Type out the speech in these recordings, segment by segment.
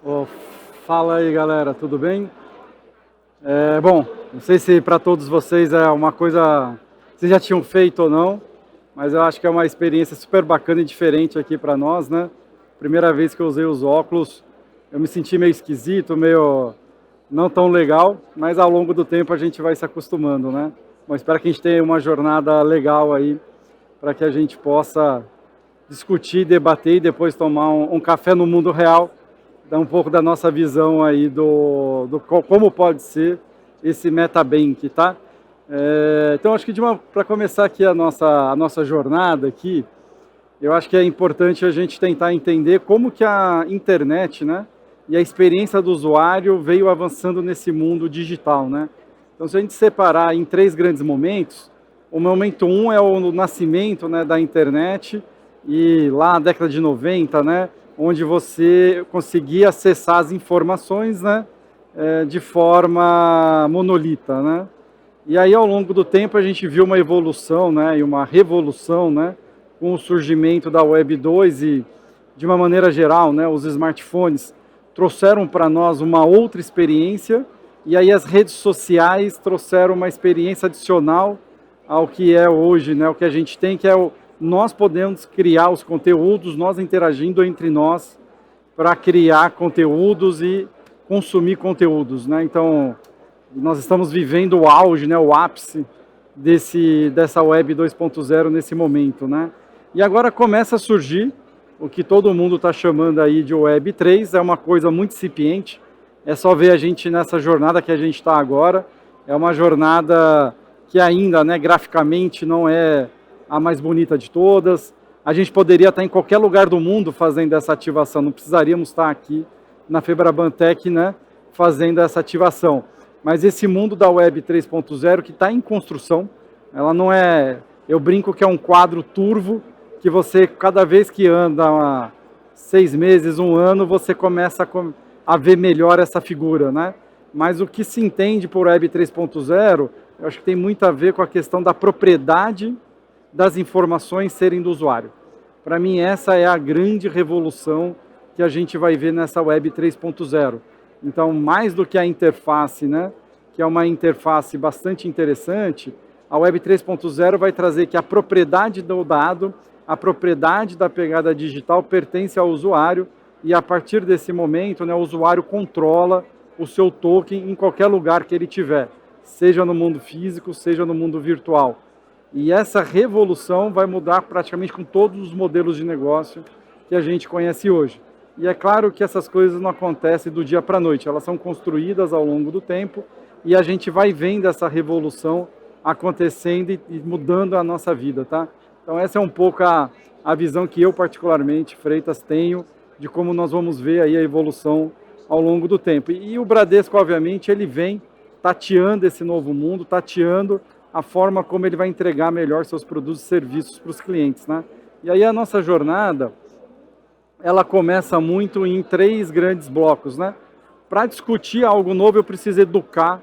Ô, fala aí, galera, tudo bem? Bom, não sei se para todos vocês é uma coisa que vocês já tinham feito ou não, mas eu acho que é uma experiência super bacana e diferente aqui para nós, né? Primeira vez que eu usei os óculos, eu me senti meio esquisito, meio não tão legal, mas ao longo do tempo a gente vai se acostumando, né? Bom, espero que a gente tenha uma jornada legal aí para que a gente possa discutir, debater e depois tomar um café no mundo real, dar um pouco da nossa visão aí como pode ser esse MetaBank, tá? Então acho que para começar aqui a nossa jornada aqui, eu acho que é importante a gente tentar entender como que a internet, né, e a experiência do usuário veio avançando nesse mundo digital, né? Então se a gente separar em três grandes momentos, o momento um é o nascimento, né, da internet, e lá na década de 90, né, onde você conseguia acessar as informações, né, de forma monolita, né? E aí ao longo do tempo a gente viu uma evolução, né, e uma revolução, né, com o surgimento da Web 2 e de uma maneira geral, né, os smartphones trouxeram para nós uma outra experiência e aí as redes sociais trouxeram uma experiência adicional ao que é hoje, né, o que a gente tem, que é nós podemos criar os conteúdos, nós interagindo entre nós para criar conteúdos e consumir conteúdos, né? Então, nós estamos vivendo o auge, né, o ápice dessa Web 2.0 nesse momento, né? E agora começa a surgir o que todo mundo está chamando aí de Web 3, é uma coisa muito incipiente, é só ver a gente nessa jornada que a gente está agora, é uma jornada que ainda, né, graficamente não é a mais bonita de todas. A gente poderia estar em qualquer lugar do mundo fazendo essa ativação, não precisaríamos estar aqui na Febrabantec, né, fazendo essa ativação. Mas esse mundo da Web 3.0 que está em construção, ela não é, eu brinco que é um quadro turvo, que você, cada vez que anda 6 meses, um ano, você começa a ver melhor essa figura, né? Mas o que se entende por Web 3.0, eu acho que tem muito a ver com a questão da propriedade das informações serem do usuário. Para mim, essa é a grande revolução que a gente vai ver nessa Web 3.0. Então, mais do que a interface, né, que é uma interface bastante interessante, a Web 3.0 vai trazer que a propriedade do dado, a propriedade da pegada digital pertence ao usuário e a partir desse momento, né, o usuário controla o seu token em qualquer lugar que ele tiver, seja no mundo físico, seja no mundo virtual. E essa revolução vai mudar praticamente com todos os modelos de negócio que a gente conhece hoje. E é claro que essas coisas não acontecem do dia para a noite, elas são construídas ao longo do tempo e a gente vai vendo essa revolução acontecendo e mudando a nossa vida, tá? Então essa é um pouco a visão que eu particularmente, Freitas, tenho de como nós vamos ver aí a evolução ao longo do tempo. E o Bradesco, obviamente, ele vem tateando esse novo mundo, tateando a forma como ele vai entregar melhor seus produtos e serviços para os clientes, né? E aí a nossa jornada, ela começa muito em três grandes blocos, né? Para discutir algo novo, eu preciso educar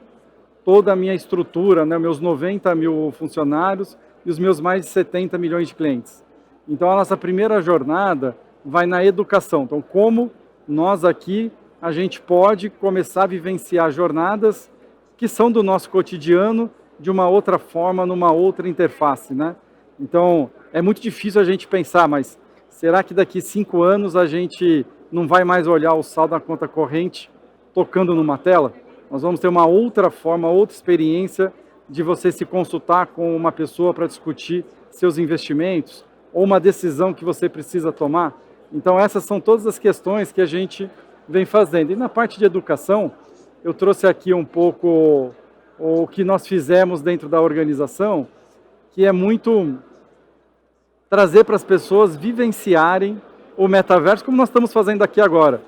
toda a minha estrutura, né? Meus 90 mil funcionários e os meus mais de 70 milhões de clientes. Então a nossa primeira jornada vai na educação. Então como nós aqui, a gente pode começar a vivenciar jornadas que são do nosso cotidiano, de uma outra forma, numa outra interface, né? Então, é muito difícil a gente pensar, mas será que daqui 5 anos a gente não vai mais olhar o saldo da conta corrente tocando numa tela? Nós vamos ter uma outra forma, outra experiência de você se consultar com uma pessoa para discutir seus investimentos ou uma decisão que você precisa tomar. Então, essas são todas as questões que a gente vem fazendo. E na parte de educação, eu trouxe aqui um pouco o que nós fizemos dentro da organização, que é muito trazer para as pessoas vivenciarem o metaverso, como nós estamos fazendo aqui agora.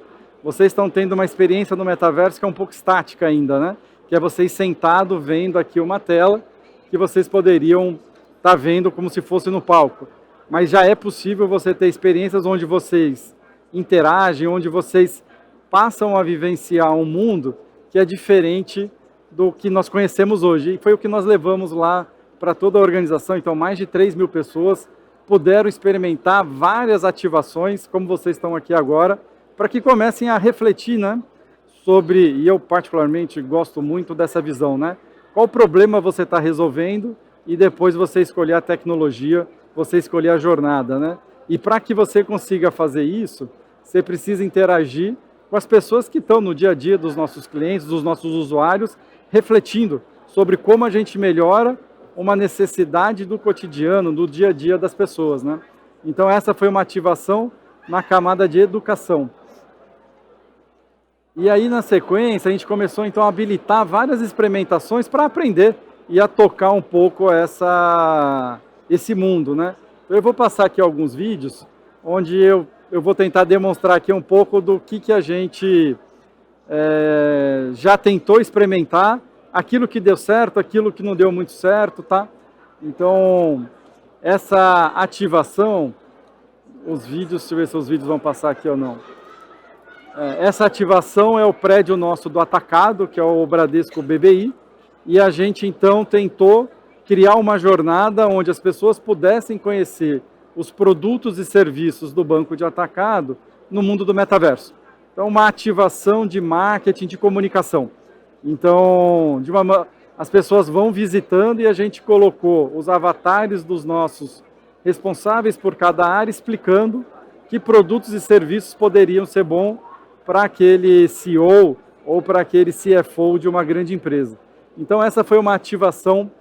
Vocês estão tendo uma experiência no metaverso que é um pouco estática ainda, né? Que é vocês sentados vendo aqui uma tela que vocês poderiam estar vendo como se fosse no palco. Mas já é possível você ter experiências onde vocês interagem, onde vocês passam a vivenciar um mundo que é diferente do que nós conhecemos hoje. E foi o que nós levamos lá para toda a organização. Então, mais de 3 mil pessoas puderam experimentar várias ativações, como vocês estão aqui agora, para que comecem a refletir, né, sobre, e eu particularmente gosto muito dessa visão, né, qual problema você está resolvendo e depois você escolher a tecnologia, você escolher a jornada, né? E para que você consiga fazer isso, você precisa interagir com as pessoas que estão no dia a dia dos nossos clientes, dos nossos usuários, refletindo sobre como a gente melhora uma necessidade do cotidiano, do dia a dia das pessoas, né? Então essa foi uma ativação na camada de educação. E aí na sequência a gente começou então a habilitar várias experimentações para aprender e a tocar um pouco esse mundo, né? Então eu vou passar aqui alguns vídeos onde eu vou tentar demonstrar aqui um pouco do que a gente já tentou experimentar, aquilo que deu certo, aquilo que não deu muito certo, tá? Então, essa ativação, os vídeos, deixa eu ver se os vídeos vão passar aqui ou não. Essa ativação é o prédio nosso do Atacado, que é o Bradesco BBI, e a gente então tentou criar uma jornada onde as pessoas pudessem conhecer os produtos e serviços do banco de atacado no mundo do metaverso. Então, uma ativação de marketing, de comunicação. Então, as pessoas vão visitando e a gente colocou os avatares dos nossos responsáveis por cada área, explicando que produtos e serviços poderiam ser bons para aquele CEO ou para aquele CFO de uma grande empresa. Então, essa foi uma ativação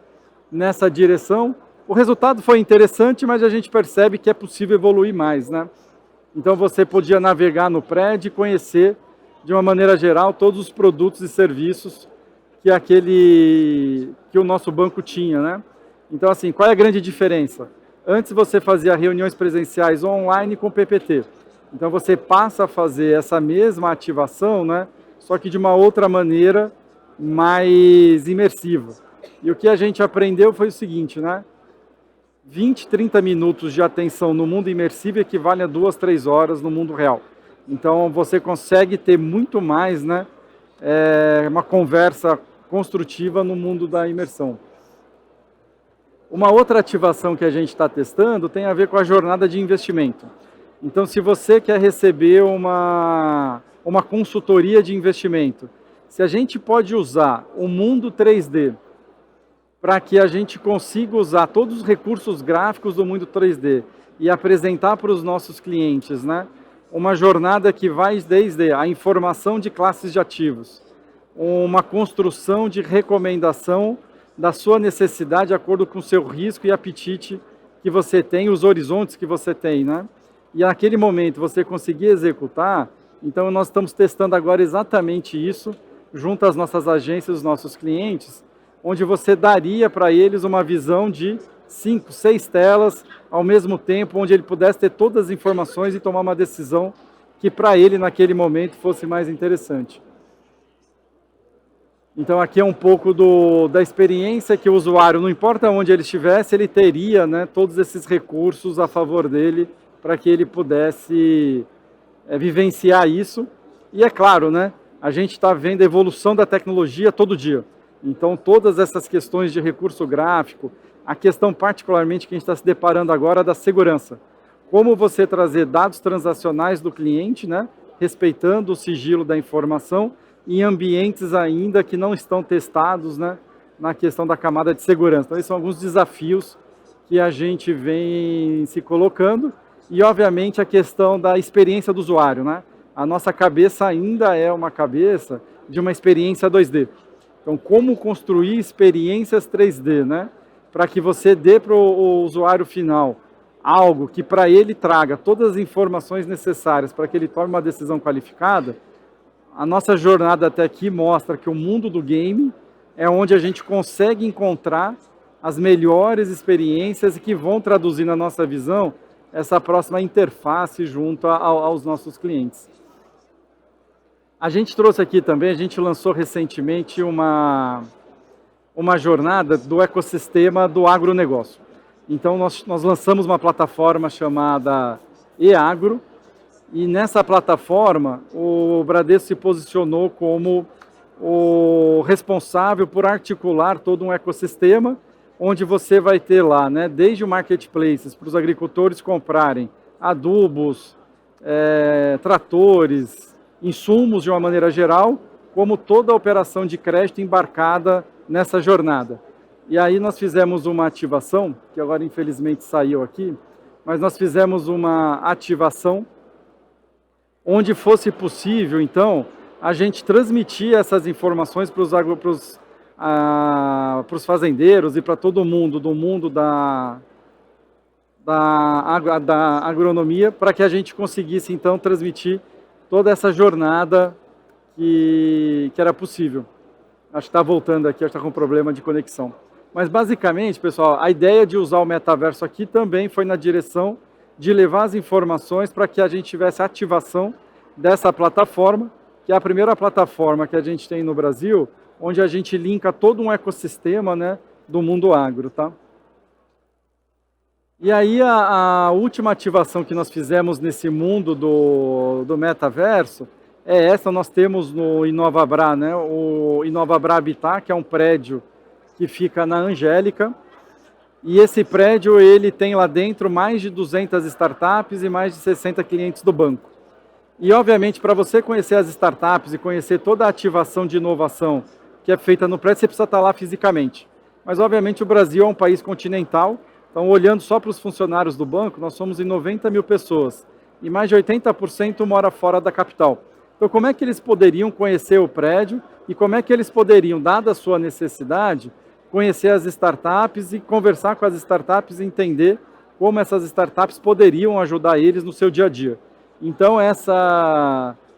nessa direção. O resultado foi interessante, mas a gente percebe que é possível evoluir mais, né? Então você podia navegar no prédio e conhecer, de uma maneira geral, todos os produtos e serviços que o nosso banco tinha, né? Então, assim, qual é a grande diferença? Antes você fazia reuniões presenciais online com PPT. Então você passa a fazer essa mesma ativação, né? Só que de uma outra maneira mais imersiva. E o que a gente aprendeu foi o seguinte, né? 20, 30 minutos de atenção no mundo imersivo equivale a 2, 3 horas no mundo real. Então você consegue ter muito mais, né, uma conversa construtiva no mundo da imersão. Uma outra ativação que a gente está testando tem a ver com a jornada de investimento. Então, se você quer receber uma consultoria de investimento, se a gente pode usar o mundo 3D para que a gente consiga usar todos os recursos gráficos do mundo 3D e apresentar para os nossos clientes, né, uma jornada que vai desde a informação de classes de ativos, uma construção de recomendação da sua necessidade de acordo com o seu risco e apetite que você tem, os horizontes que você tem, né? E naquele momento você conseguir executar, então nós estamos testando agora exatamente isso, junto às nossas agências, os nossos clientes, onde você daria para eles uma visão de 5, 6 telas ao mesmo tempo, onde ele pudesse ter todas as informações e tomar uma decisão que para ele naquele momento fosse mais interessante. Então aqui é um pouco da experiência que o usuário, não importa onde ele estivesse, ele teria, né, todos esses recursos a favor dele para que ele pudesse vivenciar isso. E é claro, né, a gente está vendo a evolução da tecnologia todo dia. Então, todas essas questões de recurso gráfico, a questão particularmente que a gente está se deparando agora da segurança. Como você trazer dados transacionais do cliente, né, respeitando o sigilo da informação, em ambientes ainda que não estão testados, né, na questão da camada de segurança. Então, esses são alguns desafios que a gente vem se colocando. E, obviamente, a questão da experiência do usuário, né? A nossa cabeça ainda é uma cabeça de uma experiência 2D. Então, como construir experiências 3D, né? Para que você dê para o usuário final algo que para ele traga todas as informações necessárias para que ele tome uma decisão qualificada. A nossa jornada até aqui mostra que o mundo do game é onde a gente consegue encontrar as melhores experiências e que vão traduzir na nossa visão essa próxima interface junto aos nossos clientes. A gente trouxe aqui também, a gente lançou recentemente uma jornada do ecossistema do agronegócio. Então, nós lançamos uma plataforma chamada eAgro, e nessa plataforma o Bradesco se posicionou como o responsável por articular todo um ecossistema, onde você vai ter lá, né, desde o marketplaces para os agricultores comprarem adubos, tratores, insumos de uma maneira geral, como toda a operação de crédito embarcada nessa jornada. E aí nós fizemos uma ativação, que agora infelizmente saiu aqui, mas nós fizemos uma ativação onde fosse possível, então, a gente transmitir essas informações para os fazendeiros e para todo mundo, do mundo da agronomia, para que a gente conseguisse, então, transmitir toda essa jornada que era possível. Acho que está voltando aqui, acho que está com problema de conexão. Mas, basicamente, pessoal, a ideia de usar o metaverso aqui também foi na direção de levar as informações para que a gente tivesse ativação dessa plataforma, que é a primeira plataforma que a gente tem no Brasil, onde a gente linka todo um ecossistema, né, do mundo agro, tá? E aí a última ativação que nós fizemos nesse mundo do metaverso é essa. Nós temos no InovaBrá, né, o InovaBrá Habitat, que é um prédio que fica na Angélica, e esse prédio ele tem lá dentro mais de 200 startups e mais de 60 clientes do banco. E obviamente para você conhecer as startups e conhecer toda a ativação de inovação que é feita no prédio, você precisa estar lá fisicamente. Mas obviamente o Brasil é um país continental, então olhando só para os funcionários do banco, nós somos em 90 mil pessoas e mais de 80% mora fora da capital. Então como é que eles poderiam conhecer o prédio e como é que eles poderiam, dada a sua necessidade, conhecer as startups e conversar com as startups e entender como essas startups poderiam ajudar eles no seu dia a dia. Então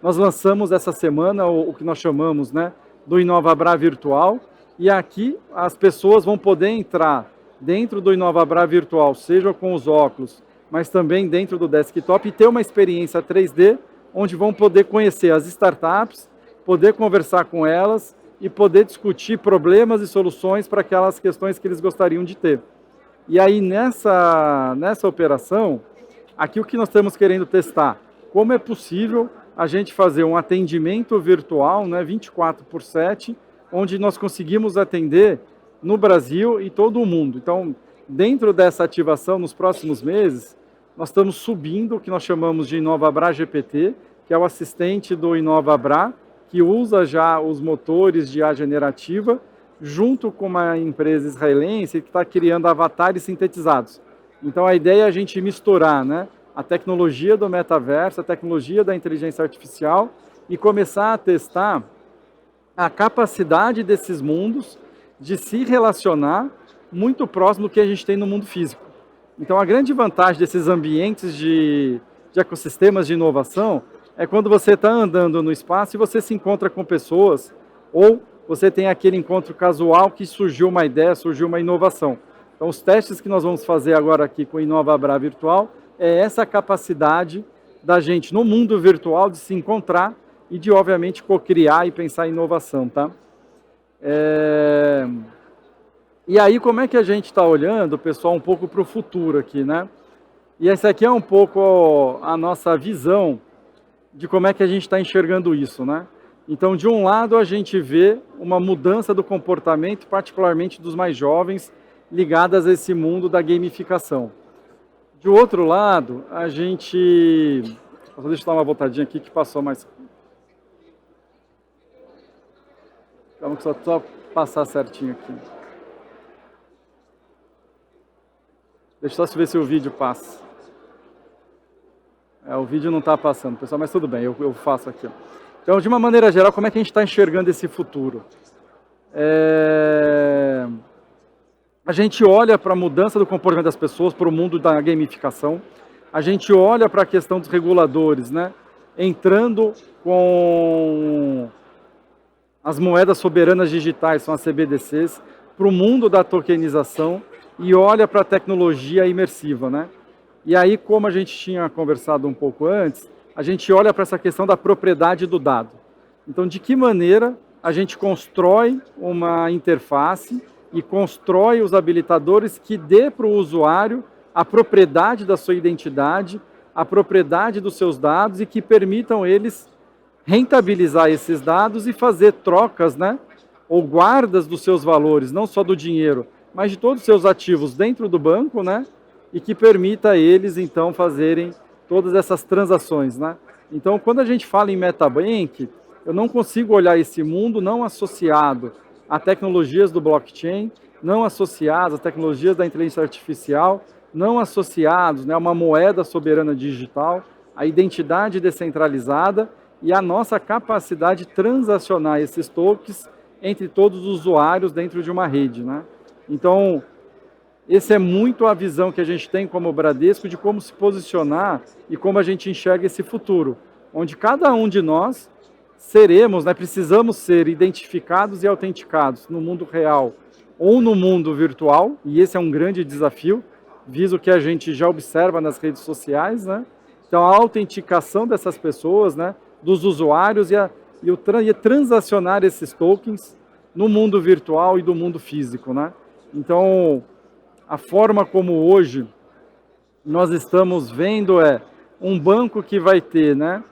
nós lançamos essa semana o que nós chamamos, né, do InovaBrá Virtual, e aqui as pessoas vão poder entrar dentro do InovaBrá Virtual, seja com os óculos, mas também dentro do desktop, e ter uma experiência 3D, onde vão poder conhecer as startups, poder conversar com elas e poder discutir problemas e soluções para aquelas questões que eles gostariam de ter. E aí nessa operação, aqui o que nós estamos querendo testar, como é possível a gente fazer um atendimento virtual, né, 24/7, onde nós conseguimos atender no Brasil e todo o mundo. Então, dentro dessa ativação, nos próximos meses, nós estamos subindo o que nós chamamos de InovaBrá GPT, que é o assistente do InovaBrá, que usa já os motores de IA generativa, junto com uma empresa israelense que está criando avatares sintetizados. Então a ideia é a gente misturar, né, a tecnologia do metaverso, a tecnologia da inteligência artificial e começar a testar a capacidade desses mundos de se relacionar muito próximo do que a gente tem no mundo físico. Então a grande vantagem desses ambientes de ecossistemas de inovação é quando você está andando no espaço e você se encontra com pessoas, ou você tem aquele encontro casual que surgiu uma ideia, surgiu uma inovação. Então os testes que nós vamos fazer agora aqui com o InovaBrá Virtual é essa capacidade da gente no mundo virtual de se encontrar e de obviamente co-criar e pensar em inovação, tá? E aí como é que a gente está olhando, pessoal, um pouco para o futuro aqui, né? E essa aqui é um pouco a nossa visão de como é que a gente está enxergando isso, né? Então, de um lado, a gente vê uma mudança do comportamento, particularmente dos mais jovens, ligadas a esse mundo da gamificação. De outro lado, a gente... Deixa eu dar uma voltadinha aqui que passou mais... Vamos só passar certinho aqui. Deixa eu só ver se o vídeo passa. O vídeo não está passando, pessoal, mas tudo bem, eu faço aqui. Então, de uma maneira geral, como é que a gente está enxergando esse futuro? A gente olha para a mudança do comportamento das pessoas, para o mundo da gamificação. A gente olha para a questão dos reguladores, né? Entrando com as moedas soberanas digitais, são as CBDCs, para o mundo da tokenização e olha para a tecnologia imersiva, né? E aí, como a gente tinha conversado um pouco antes, a gente olha para essa questão da propriedade do dado. Então, de que maneira a gente constrói uma interface e constrói os habilitadores que dê para o usuário a propriedade da sua identidade, a propriedade dos seus dados e que permitam eles rentabilizar esses dados e fazer trocas, né, ou guardas dos seus valores, não só do dinheiro, mas de todos os seus ativos dentro do banco, né, e que permita a eles, então, fazerem todas essas transações, né? Então, quando a gente fala em MetaBank, eu não consigo olhar esse mundo não associado a tecnologias do blockchain, não associados às tecnologias da inteligência artificial, não associados, né, a uma moeda soberana digital, a identidade descentralizada e a nossa capacidade de transacionar esses tokens entre todos os usuários dentro de uma rede, né? Então, essa é muito a visão que a gente tem como Bradesco de como se posicionar e como a gente enxerga esse futuro, onde cada um de nós seremos, né, precisamos ser identificados e autenticados no mundo real ou no mundo virtual, e esse é um grande desafio, visto que a gente já observa nas redes sociais, né? Então, a autenticação dessas pessoas, né, dos usuários e transacionar esses tokens no mundo virtual e do mundo físico, né? Então, a forma como hoje nós estamos vendo é um banco que vai ter, né,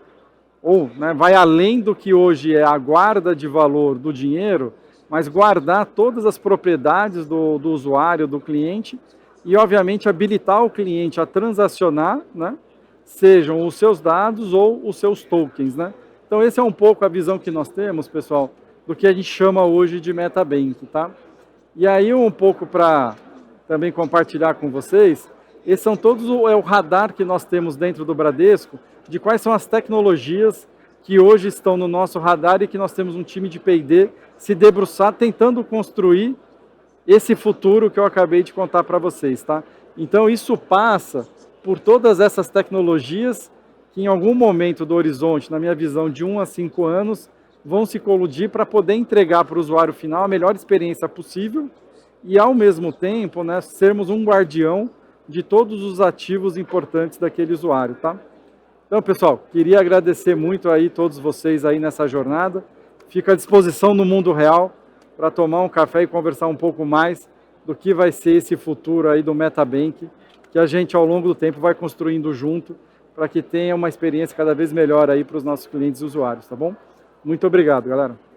ou né, vai além do que hoje é a guarda de valor do dinheiro, mas guardar todas as propriedades do usuário, do cliente, e obviamente habilitar o cliente a transacionar, né, sejam os seus dados ou os seus tokens, né? Então esse é um pouco a visão que nós temos, pessoal, do que a gente chama hoje de MetaBank, tá? E aí um pouco para também compartilhar com vocês, esses são todos o radar que nós temos dentro do Bradesco, de quais são as tecnologias que hoje estão no nosso radar e que nós temos um time de P&D se debruçar, tentando construir esse futuro que eu acabei de contar para vocês, tá? Então isso passa por todas essas tecnologias que em algum momento do horizonte, na minha visão, de 1 a 5 anos, vão se coludir para poder entregar para o usuário final a melhor experiência possível e, ao mesmo tempo, né, sermos um guardião de todos os ativos importantes daquele usuário, tá? Então, pessoal, queria agradecer muito aí todos vocês aí nessa jornada. Fico à disposição no mundo real para tomar um café e conversar um pouco mais do que vai ser esse futuro aí do MetaBank, que a gente ao longo do tempo vai construindo junto para que tenha uma experiência cada vez melhor aí para os nossos clientes e usuários, tá bom? Muito obrigado, galera.